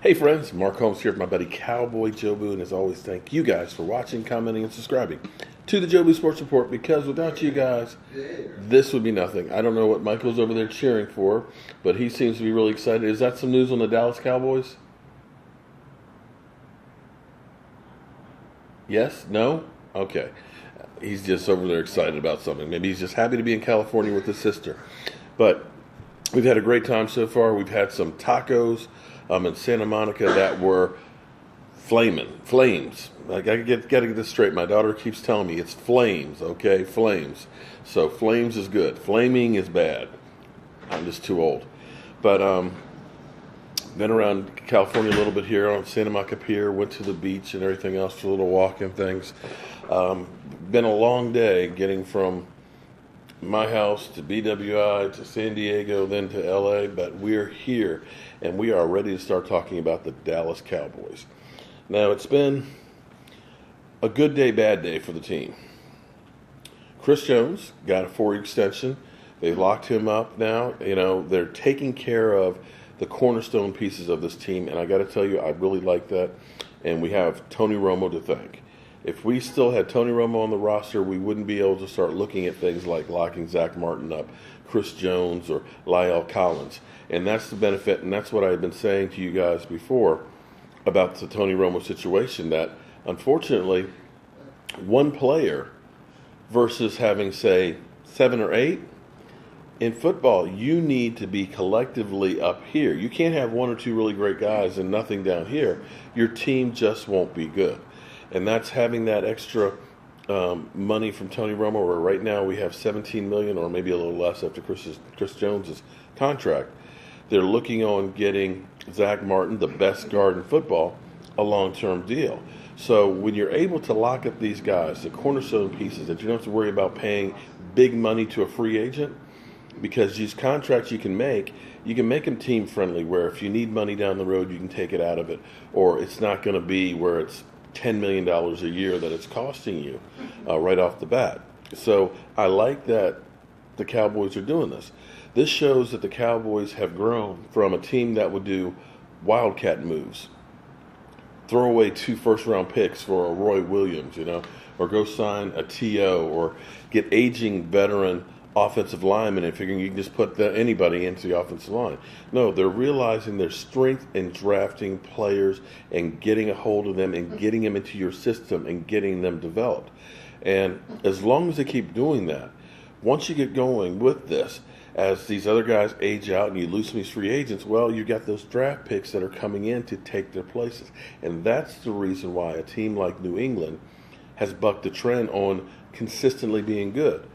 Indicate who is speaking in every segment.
Speaker 1: Hey friends, Mark Holmes here with my buddy Cowboy Jobu, and as always, thank you guys for watching, commenting, and subscribing to the Jobu Sports Report, because without you guys, this would be nothing. I don't know what Michael's over there cheering for, but he seems to be really excited. Is that some news on the Dallas Cowboys? Yes? No? Okay. He's just over there excited about something. Maybe he's just happy to be in California with his sister. But we've had a great time so far. We've had some tacos in Santa Monica that were flames. I gotta get this straight. My daughter keeps telling me it's flames, okay? Flames. So flames is good. Flaming is bad. I'm just too old. But been around California a little bit here on Santa Monica Pier, went to the beach and everything else for a little walk and things. Been a long day getting from my house to BWI to San Diego, then to LA, but we're here and we are ready to start talking about the Dallas Cowboys. Now, it's been a good day, bad day for the team. Chris Jones got a 4-year extension. They locked him up now. You know, they're taking care of the cornerstone pieces of this team, and I got to tell you, I really like that. And we have Tony Romo to thank. If we still had Tony Romo on the roster, we wouldn't be able to start looking at things like locking Zach Martin up, Chris Jones, or La'el Collins. And that's the benefit, and that's what I've been saying to you guys before about the Tony Romo situation, that unfortunately, one player versus having, say, 7 or 8, in football, you need to be collectively up here. You can't have 1 or 2 really great guys and nothing down here. Your team just won't be good. And that's having that extra money from Tony Romo, where right now we have $17 million, or maybe a little less after Chris Jones' contract. They're looking on getting Zach Martin, the best guard in football, a long-term deal. So when you're able to lock up these guys, the cornerstone pieces, that you don't have to worry about paying big money to a free agent, because these contracts you can make them team-friendly, where if you need money down the road, you can take it out of it, or it's not going to be where it's $10 million a year that it's costing you right off the bat. So I like that the Cowboys are doing this. This shows that the Cowboys have grown from a team that would do wildcat moves, throw away 2 first-round picks for a Roy Williams, or go sign a T.O., or get aging veteran offensive linemen and figuring you can just put anybody into the offensive line. No, they're realizing their strength in drafting players and getting a hold of them and getting them into your system and getting them developed. And as long as they keep doing that, once you get going with this, as these other guys age out and you lose some of these free agents, well, you got those draft picks that are coming in to take their places. And that's the reason why a team like New England has bucked the trend on consistently being good.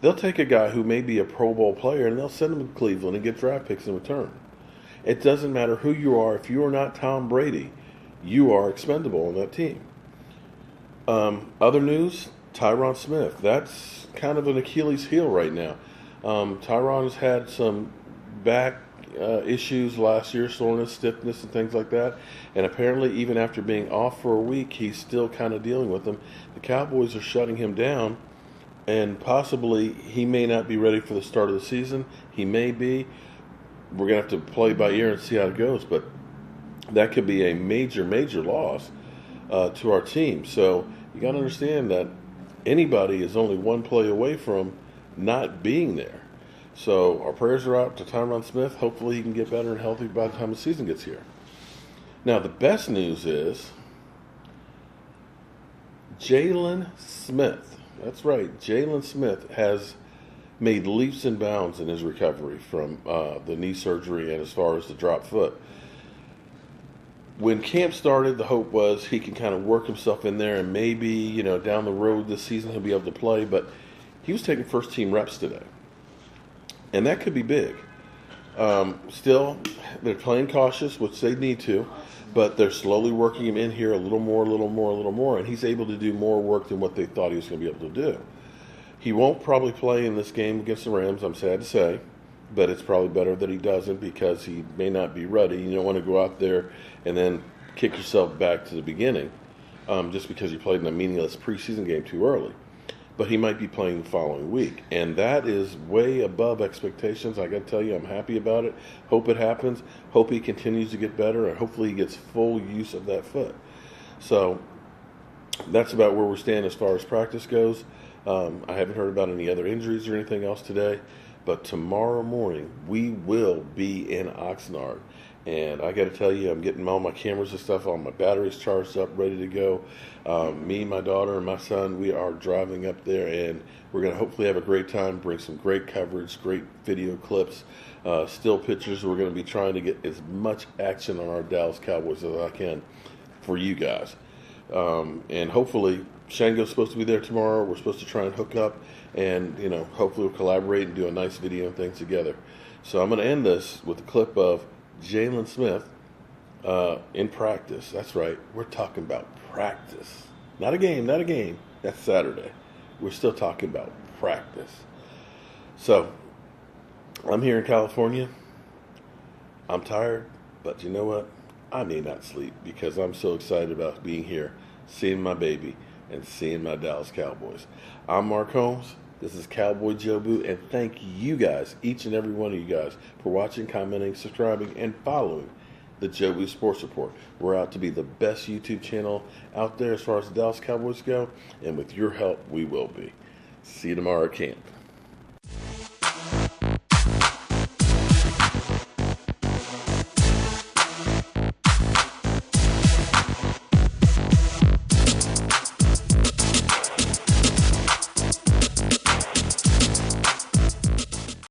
Speaker 1: They'll take a guy who may be a Pro Bowl player and they'll send him to Cleveland and get draft picks in return. It doesn't matter who you are. If you are not Tom Brady, you are expendable on that team. Other news, Jaylon Smith. That's kind of an Achilles heel right now. Tyron has had some back issues last year, soreness, stiffness, and things like that. And apparently, even after being off for a week, he's still kind of dealing with them. The Cowboys are shutting him down. And possibly he may not be ready for the start of the season. He may be. We're going to have to play by ear and see how it goes. But that could be a major, major loss to our team. So you got to understand that anybody is only one play away from not being there. So our prayers are out to Jaylon Smith. Hopefully he can get better and healthy by the time the season gets here. Now the best news is Jaylon Smith. That's right. Jaylon Smith has made leaps and bounds in his recovery from the knee surgery and as far as the drop foot. When camp started, the hope was he can kind of work himself in there and maybe, down the road this season he'll be able to play. But he was taking first-team reps today. And that could be big. Still, they're playing cautious, which they need to. But they're slowly working him in here a little more, and he's able to do more work than what they thought he was going to be able to do. He won't probably play in this game against the Rams, I'm sad to say, but it's probably better that he doesn't, because he may not be ready. You don't want to go out there and then kick yourself back to the beginning just because you played in a meaningless preseason game too early. but he might be playing the following week. And that is way above expectations. I got to tell you, I'm happy about it. Hope it happens. Hope he continues to get better, and hopefully he gets full use of that foot. So that's about where we're standing as far as practice goes. I haven't heard about any other injuries or anything else today, but tomorrow morning we will be in Oxnard. And I got to tell you, I'm getting all my cameras and stuff, all my batteries charged up, ready to go. Me, my daughter, and my son, we are driving up there, and we're going to hopefully have a great time, bring some great coverage, great video clips, still pictures. We're going to be trying to get as much action on our Dallas Cowboys as I can for you guys. And hopefully, Shango's supposed to be there tomorrow. We're supposed to try and hook up, and hopefully we'll collaborate and do a nice video and things together. So I'm going to end this with a clip of Jaylon Smith in practice. That's right. We're talking about practice. Not a game, not a game. That's Saturday. We're still talking about practice. So, I'm here in California. I'm tired, but you know what? I may not sleep because I'm so excited about being here, seeing my baby, and seeing my Dallas Cowboys. I'm Mark Holmes. This is Cowboy Joe Boo, and thank you guys, each and every one of you guys, for watching, commenting, subscribing, and following the Joe Boo Sports Report. We're out to be the best YouTube channel out there as far as the Dallas Cowboys go, and with your help, we will be. See you tomorrow at camp.